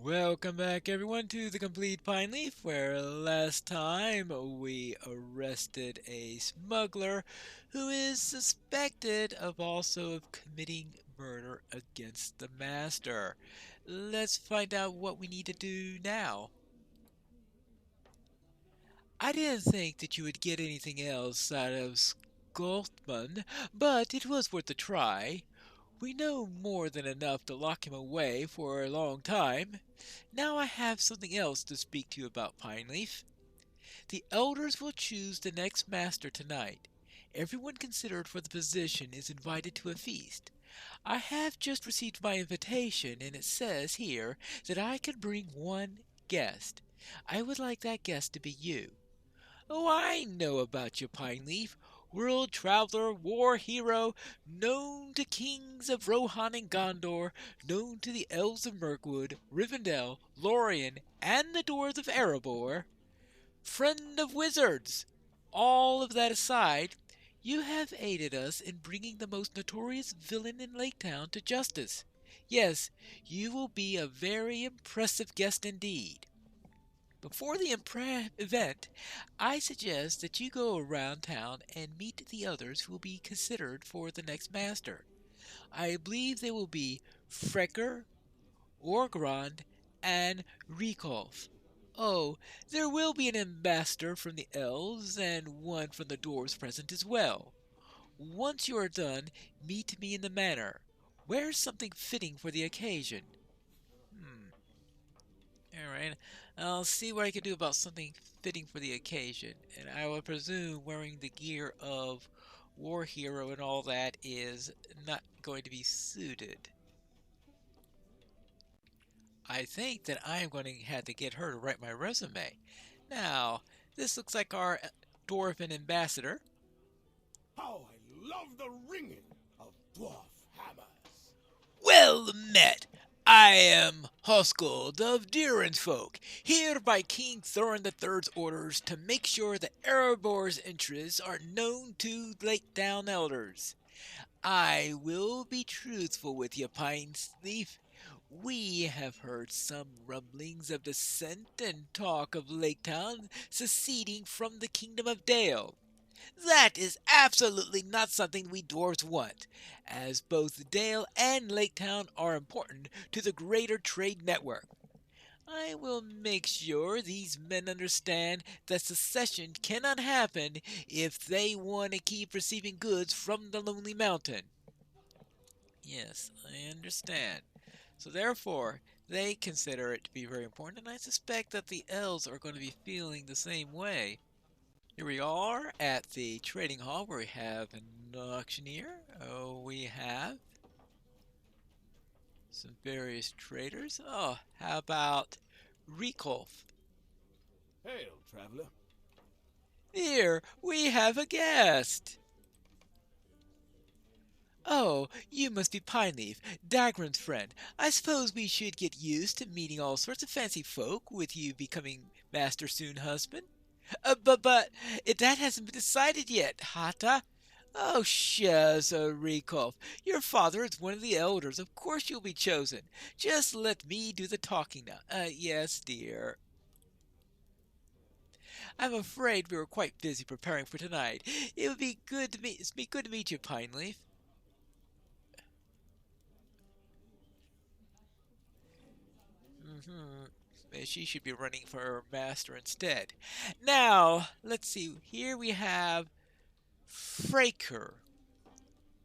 Welcome back, everyone, to the Complete Pineleaf, where last time we arrested a smuggler who is suspected of also of committing murder against the master. Let's find out what we need to do now. I didn't think that you would get anything else out of Skoltman, but it was worth a try. We know more than enough to lock him away for a long time. Now I have something else to speak to you about, Pineleaf. The elders will choose the next master tonight. Everyone considered for the position is invited to a feast. I have just received my invitation, and it says here that I can bring one guest. I would like that guest to be you. Oh, I know about you, Pineleaf. World traveler, war hero, known to kings of Rohan and Gondor, known to the elves of Mirkwood, Rivendell, Lorien, and the dwarves of Erebor, friend of wizards. All of that aside, you have aided us in bringing the most notorious villain in Lake Town to justice. Yes, you will be a very impressive guest indeed. Before the event, I suggest that you go around town and meet the others who will be considered for the next master. I believe they will be Frecker, Orgrond, and Rikolf. Oh, there will be an ambassador from the elves and one from the dwarves present as well. Once you are done, meet me in the manor. Wear something fitting for the occasion. Hmm. Alright, I'll see what I can do about something fitting for the occasion, and I will presume wearing the gear of war hero and all that is not going to be suited. I think that I am going to have to get her to write my resume. Now, this looks like our dwarven ambassador. How I love the ringing of dwarf hammers. Well met! I am Hoskuld of Durin's folk, here by King Thorin III's orders to make sure that Erebor's interests are known to Lake Down elders. I will be truthful with you, Pineleaf. We have heard some rumblings of dissent and talk of Lake Town seceding from the Kingdom of Dale. That is absolutely not something we dwarves want, as both Dale and Lake Town are important to the greater trade network. I will make sure these men understand that secession cannot happen if they want to keep receiving goods from the Lonely Mountain. Yes, I understand. So therefore, they consider it to be very important, and I suspect that the elves are going to be feeling the same way. Here we are at the trading hall where we have an auctioneer. Oh, we have some various traders. Oh, how about Rikolf? Hail, traveler. Here, we have a guest. Oh, you must be Pineleaf, Dagran's friend. I suppose we should get used to meeting all sorts of fancy folk with you becoming master soon husband. But that hasn't been decided yet, Hata. Oh, shucks, Rikolf. Your father is one of the elders. Of course you'll be chosen. Just let me do the talking now. Yes, dear. I'm afraid we were quite busy preparing for tonight. It would be good to meet. It's be good to meet you, Pineleaf. She should be running for her master instead. Now, let's see. Here we have Fraker.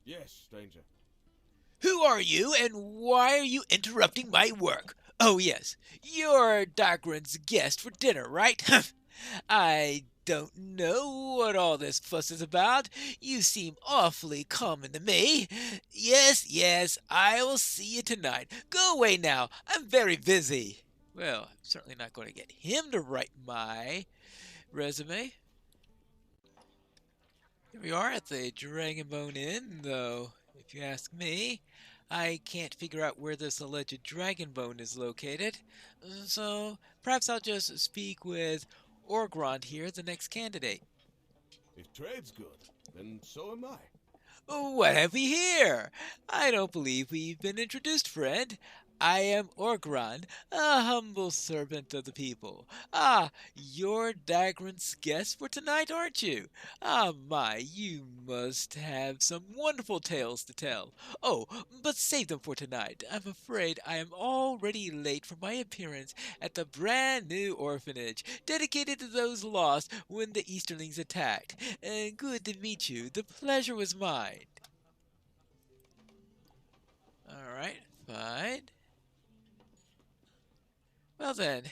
Yes, stranger. Who are you, and why are you interrupting my work? Oh, yes, you're Dagran's guest for dinner, right? I don't know what all this fuss is about. You seem awfully common to me. Yes, yes, I will see you tonight. Go away now. I'm very busy. Well, I'm certainly not going to get him to write my resume. Here we are at the Dragonbone Inn, though, if you ask me. I can't figure out where this alleged Dragonbone is located, so perhaps I'll just speak with Orgrond here, the next candidate. If trade's good, then so am I. What have we here? I don't believe we've been introduced, friend. I am Orgron, a humble servant of the people. Ah, you're Dagran's guest for tonight, aren't you? Ah, my, you must have some wonderful tales to tell. Oh, but save them for tonight. I'm afraid I am already late for my appearance at the brand new orphanage dedicated to those lost when the Easterlings attacked. And good to meet you. The pleasure was mine. All right, fine. Well then,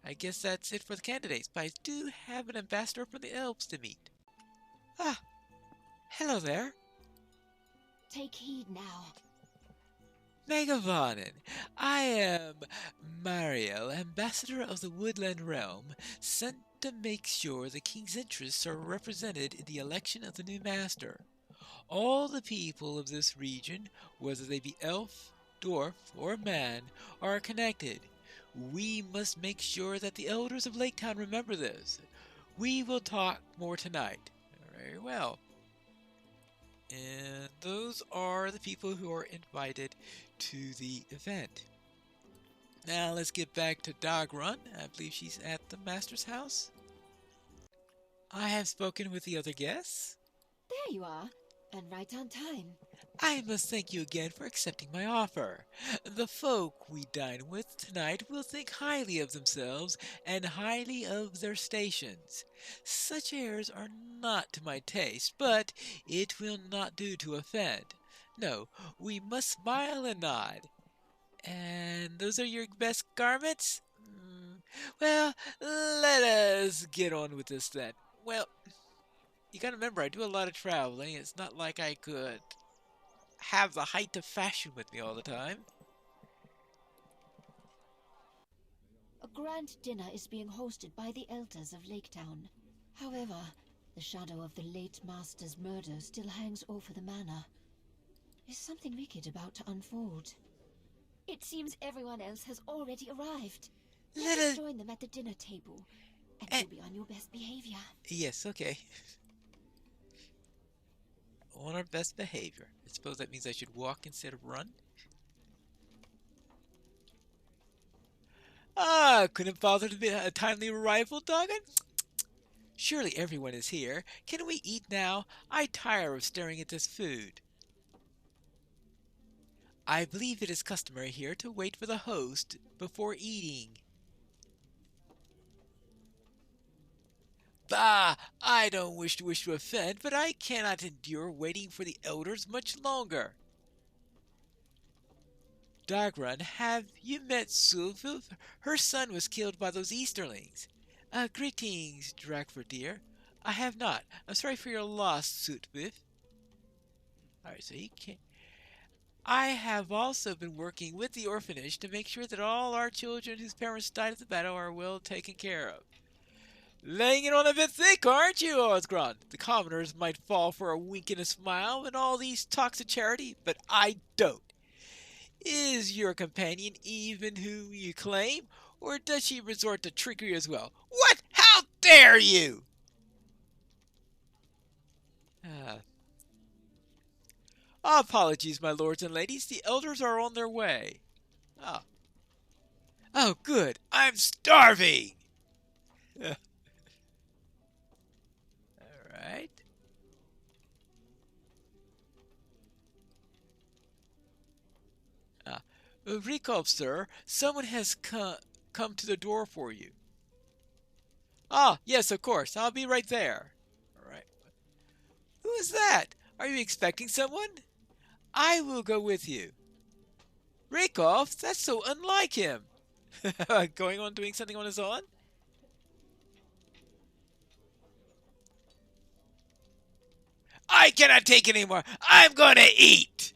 I guess that's it for the candidates, but I do have an ambassador from the elves to meet. Ah, hello there. Take heed now. Megavonin. I am Mariel, ambassador of the Woodland Realm, sent to make sure the king's interests are represented in the election of the new master. All the people of this region, whether they be elf, dwarf, or man, are connected. We must make sure that the elders of Lake Town remember this. We will talk more tonight. Very well. And those are the people who are invited to the event. Now let's get back to Dogrun. I believe she's at the master's house. I have spoken with the other guests. There you are, and right on time. I must thank you again for accepting my offer. The folk we dine with tonight will think highly of themselves and highly of their stations. Such airs are not to my taste, but it will not do to offend. No, we must smile and nod. And those are your best garments? Well, let us get on with this then. Well, you gotta remember, I do a lot of traveling. It's not like I could have the height of fashion with me all the time. A grand dinner is being hosted by the elders of Lake Town. However, the shadow of the late master's murder still hangs over the manor. Is something wicked about to unfold? It seems everyone else has already arrived. Let us join them at the dinner table, and you'll be on your best behavior. Yes, okay. On our best behavior. I suppose that means I should walk instead of run. Ah, couldn't bother to be a timely arrival, Doggin? Surely everyone is here. Can we eat now? I tire of staring at this food. I believe it is customary here to wait for the host before eating. Bah! I don't wish to offend, but I cannot endure waiting for the elders much longer. Dagrun, have you met Sulfuf? Her son was killed by those Easterlings. Greetings, Drakford dear. I have not. I'm sorry for your loss, Sutbif. Alright, so he can't. I have also been working with the orphanage to make sure that all our children whose parents died at the battle are well taken care of. Laying it on a bit thick, aren't you, Osgron? The commoners might fall for a wink and a smile and all these talks of charity, but I don't. Is your companion even whom you claim, or does she resort to trickery as well? What? How dare you? Apologies, my lords and ladies. The elders are on their way. Oh, oh good. I'm starving. All right. Recall, sir. Someone has come to the door for you. Ah, yes, of course. I'll be right there. All right. Who is that? Are you expecting someone? I will go with you. Rakoff, that's so unlike him. Going on doing something on his own? I cannot take it anymore. I'm gonna eat.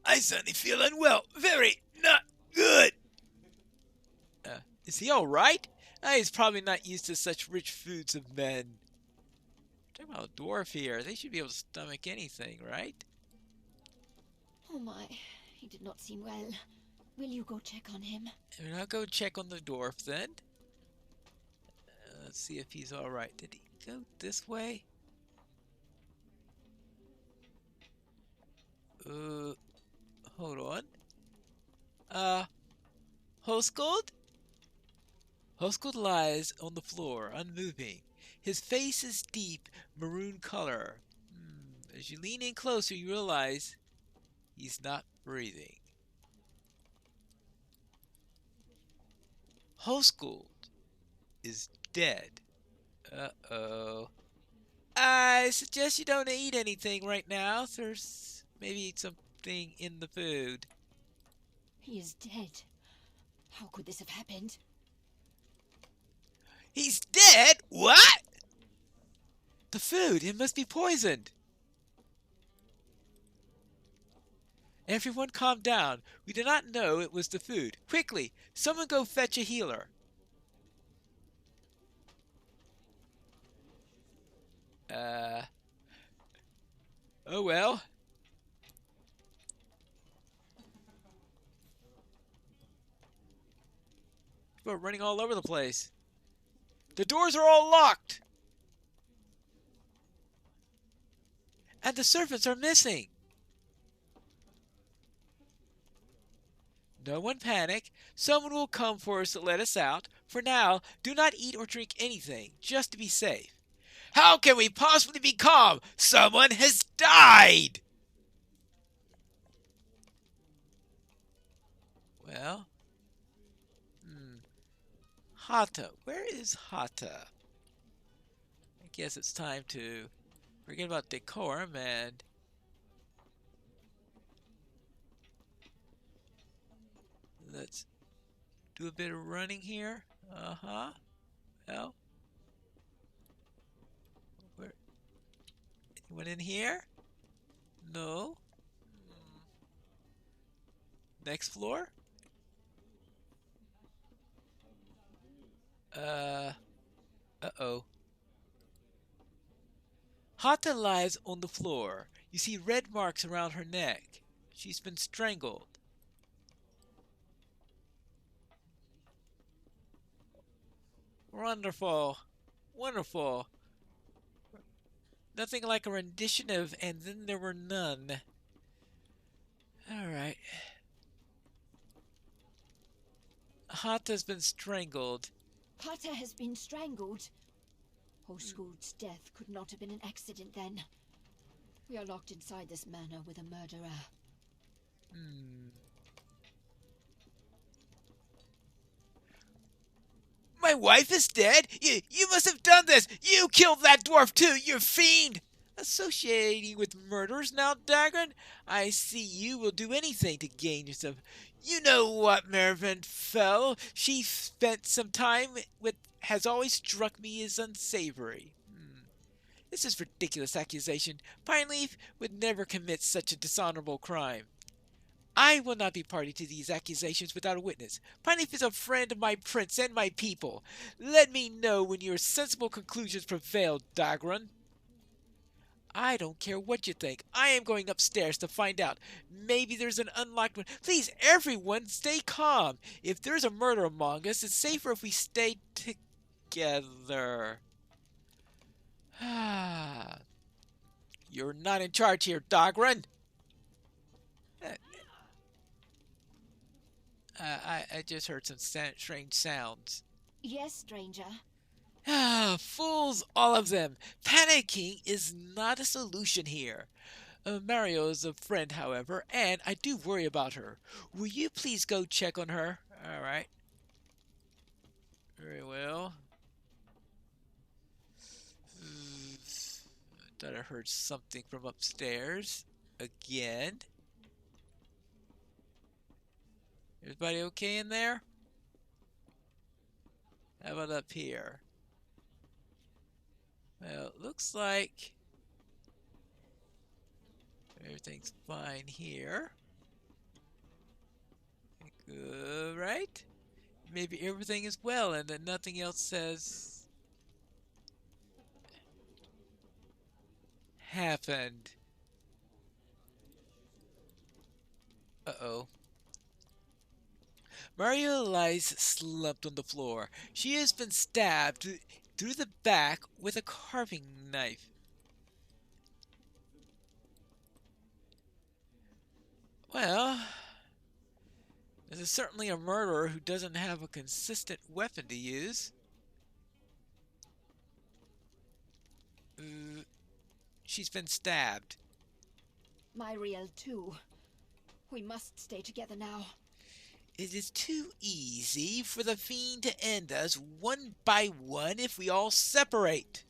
I suddenly feel unwell. Very not good. Is he all right? He's probably not used to such rich foods of men. Talking about a dwarf here. They should be able to stomach anything, right? Oh my, he did not seem well. Will you go check on him? And I'll go check on the dwarf then. Let's see if he's alright. Did he go this way? Hold on. Hoskold? Hoskold lies on the floor, unmoving. His face is deep maroon color. As you lean in closer, you realize he's not breathing. Hoskold is dead. Uh-oh. I suggest you don't eat anything right now. There's maybe something in the food. He is dead. How could this have happened? He's dead? What? The food, it must be poisoned. Everyone calm down. We do not know it was the food. Quickly, someone go fetch a healer. Oh well. We're running all over the place. The doors are all locked. And the servants are missing. No one panic. Someone will come for us to let us out. For now, do not eat or drink anything, just to be safe. How can we possibly be calm? Someone has died! Well, Hata. Where is Hata? I guess it's time to forget about decorum and let's do a bit of running here. Well, where? Anyone in here? No. Next floor? Uh-oh. Hata lies on the floor. You see red marks around her neck. She's been strangled. Wonderful. Wonderful. Nothing like a rendition of And Then There Were None. Alright. Hata's been strangled. Hata has been strangled. Hoskold's death could not have been an accident then. We are locked inside this manor with a murderer. My wife is dead? You must have done this! You killed that dwarf too, you fiend! Associating with murderers now, Dagran? I see you will do anything to gain yourself. You know what, Mervyn Fell? She spent some time with has always struck me as unsavory. This is ridiculous accusation. Pineleaf would never commit such a dishonorable crime. I will not be party to these accusations without a witness. Pineleaf is a friend of my prince and my people. Let me know when your sensible conclusions prevail, Dagran. I don't care what you think. I am going upstairs to find out. Maybe there's an unlocked one. Please, everyone, stay calm. If there's a murder among us, it's safer if we stay together. You're not in charge here, Dagran. I just heard some strange sounds. Yes, stranger. Fools, all of them. Panicking is not a solution here. Mario is a friend, however, and I do worry about her. Will you please go check on her? All right. Very well. I thought I heard something from upstairs. Again. Everybody okay in there? How about up here? Well, it looks like everything's fine here. Good, right? Maybe everything is well and that nothing else says happened. Uh-oh. Maria lies slumped on the floor. She has been stabbed through the back with a carving knife. Well, this is certainly a murderer who doesn't have a consistent weapon to use. She's been stabbed. Myriel too. We must stay together now. It is too easy for the fiend to end us one by one if we all separate.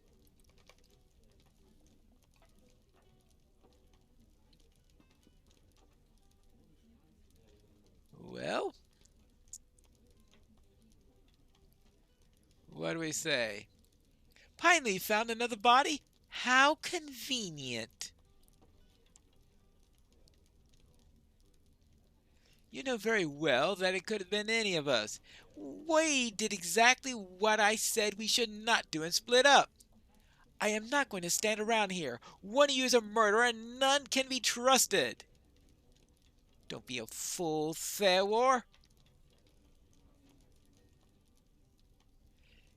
Well, what do we say? Pineleaf found another body? How convenient. You know very well that it could have been any of us. Wade did exactly what I said we should not do and split up. I am not going to stand around here. One of you is a murderer and none can be trusted. Don't be a fool, Theodore.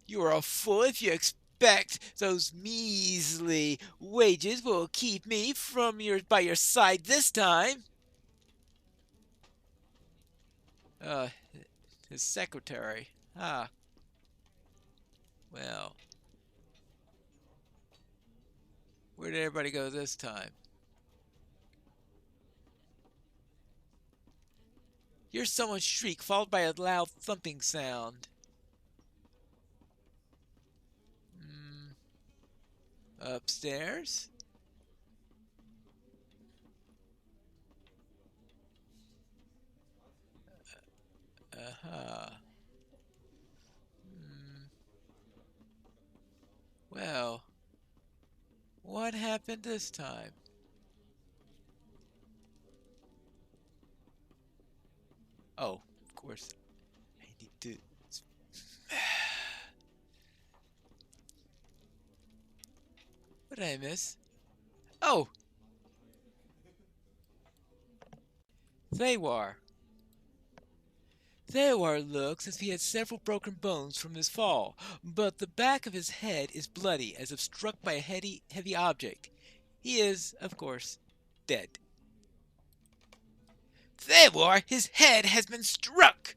You are a fool if you expect those measly wages will keep me by your side this time. His secretary. Ah. Well. Where did everybody go this time? Here's someone's shriek, followed by a loud thumping sound. Upstairs? Well, what happened this time? Oh, of course. I need to... What did I miss? Oh! Thewar. Thewar looks as if he had several broken bones from his fall, but the back of his head is bloody, as if struck by a heavy object. He is, of course, dead. Thewar, his head has been struck!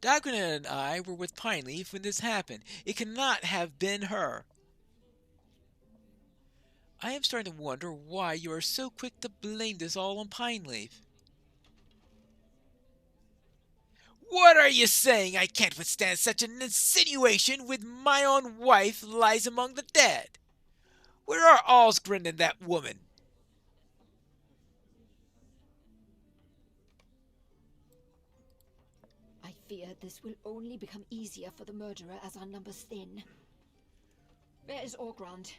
Dagrin and I were with Pineleaf when this happened. It cannot have been her. I am starting to wonder why you are so quick to blame this all on Pineleaf. What are you saying? I can't withstand such an insinuation when my own wife lies among the dead. Where are Osgrin and that woman? I fear this will only become easier for the murderer as our numbers thin. Where is Orgrand?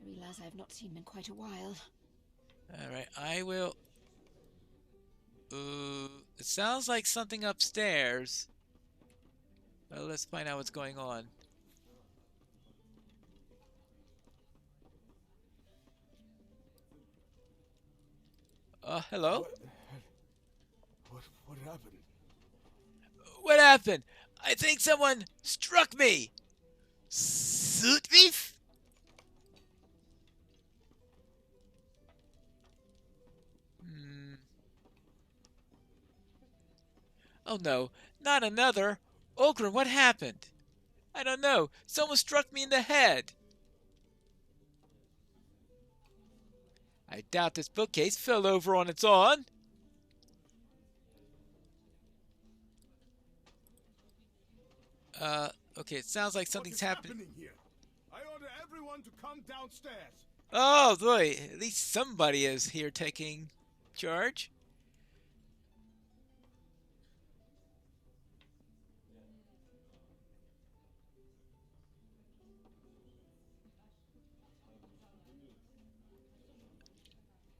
I realize I have not seen him in quite a while. Alright, I will... it sounds like something upstairs. Well, let's find out what's going on. Hello? What happened? What happened? I think someone struck me! Suit beef? Oh no, not another! Ogren, what happened? I don't know. Someone struck me in the head. I doubt this bookcase fell over on its own. Okay, it sounds like something's happening here? I order everyone to come downstairs. Oh, boy, at least somebody is here taking charge.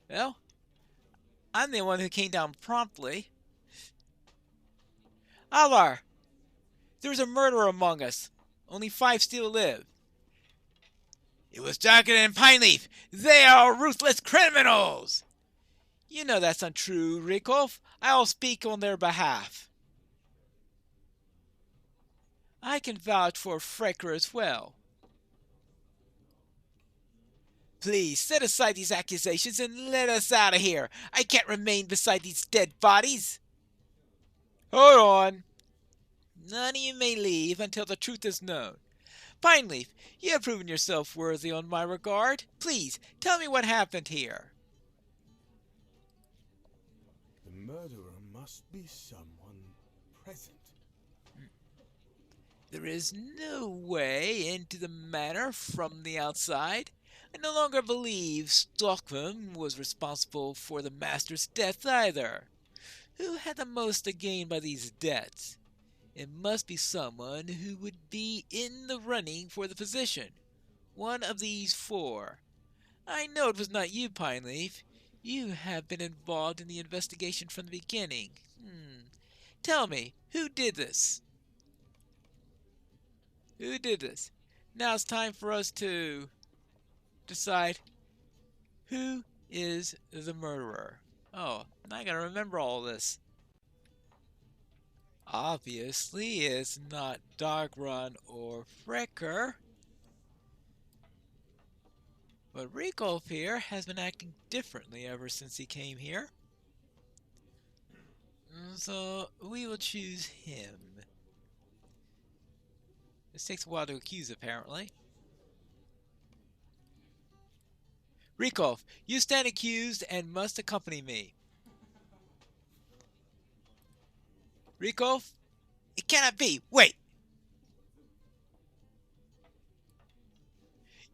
Well, I'm the one who came down promptly. Alar, there is a murderer among us. Only 5 still live. It was darker than Pineleaf. They are ruthless criminals. You know that's untrue, Rikov. I'll speak on their behalf. I can vouch for Frecker as well. Please, set aside these accusations and let us out of here. I can't remain beside these dead bodies. Hold on. None of you may leave until the truth is known. Pineleaf, you have proven yourself worthy on my regard. Please, tell me what happened here. The murderer must be someone present. There is no way into the manor from the outside. I no longer believe Stockholm was responsible for the master's death either. Who had the most to gain by these debts? It must be someone who would be in the running for the position. One of these four. I know it was not you, Pineleaf. You have been involved in the investigation from the beginning. Tell me, who did this? Who did this? Now it's time for us to decide who is the murderer. Oh, now I gotta remember all this. Obviously, it's not Dagron or Frecker. But Rikolf here has been acting differently ever since he came here. So we will choose him. This takes a while to accuse, apparently. Rikolf, you stand accused and must accompany me. Rikolf, it cannot be. Wait.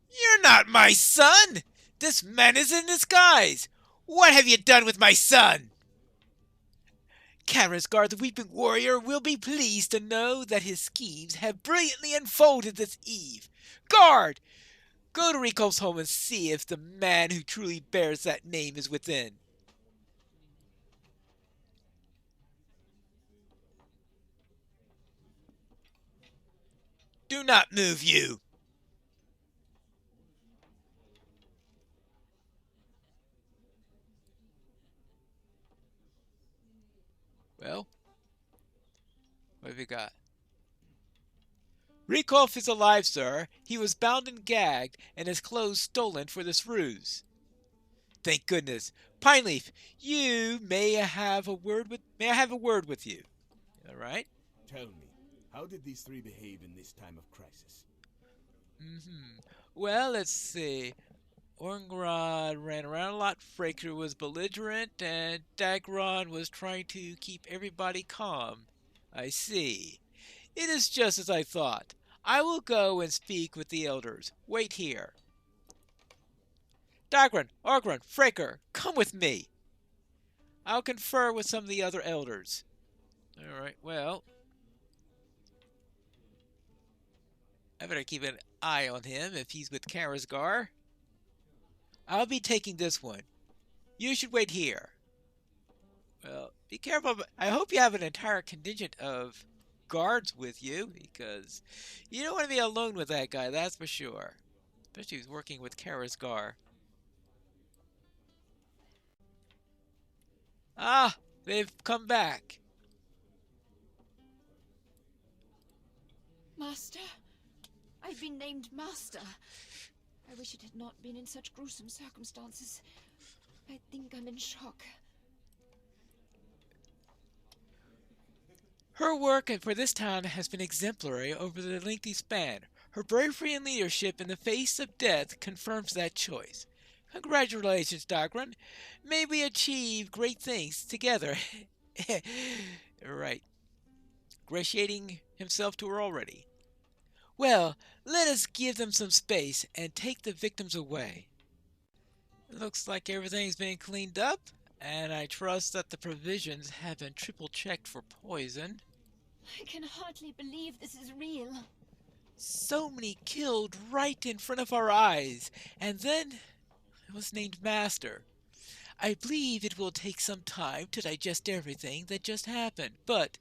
You're not my son! This man is in disguise! What have you done with my son? Karazgar, the Weeping Warrior, will be pleased to know that his schemes have brilliantly unfolded this eve. Guard! Go to Rikolf's home and see if the man who truly bears that name is within. Do not move, you! Well, what have we got? Rikolf is alive, sir. He was bound and gagged, and his clothes stolen for this ruse. Thank goodness. Pineleaf, you may I have a word with you? All right? Tell me, how did these three behave in this time of crisis? Well, let's see. Orngrad ran around a lot, Frecker was belligerent, and Dagron was trying to keep everybody calm. I see. It is just as I thought. I will go and speak with the elders. Wait here. Dagron, Orgron, Frecker, come with me. I'll confer with some of the other elders. All right, well, I better keep an eye on him if he's with Karazgar. I'll be taking this one. You should wait here. Well, be careful. I hope you have an entire contingent of guards with you, because you don't want to be alone with that guy, that's for sure. Especially if he's working with Karazgar. Ah, they've come back. Master? I've been named Master. I wish it had not been in such gruesome circumstances. I think I'm in shock. Her work for this town has been exemplary over the lengthy span. Her bravery and leadership in the face of death confirms that choice. Congratulations, Dagron. May we achieve great things together. Right. Ingratiating himself to her already. Well, let us give them some space and take the victims away. It looks like everything's been cleaned up, and I trust that the provisions have been triple-checked for poison. I can hardly believe this is real. So many killed right in front of our eyes, and then I was named Master. I believe it will take some time to digest everything that just happened, but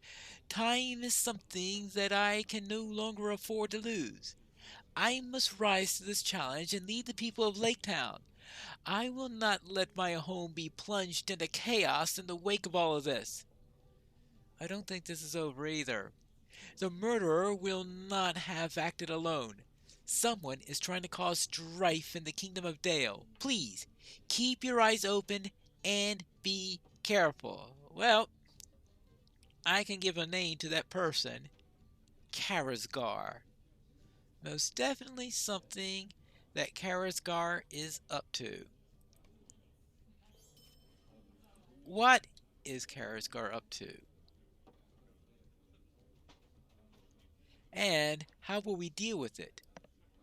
time is something that I can no longer afford to lose. I must rise to this challenge and lead the people of Lake Town. I will not let my home be plunged into chaos in the wake of all of this. I don't think this is over either. The murderer will not have acted alone. Someone is trying to cause strife in the kingdom of Dale. Please, keep your eyes open and be careful. Well, I can give a name to that person. Karazgar. Most definitely something that Karazgar is up to. What is Karazgar up to? And how will we deal with it?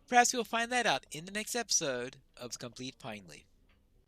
Perhaps we'll find that out in the next episode of The Complete Pineleaf.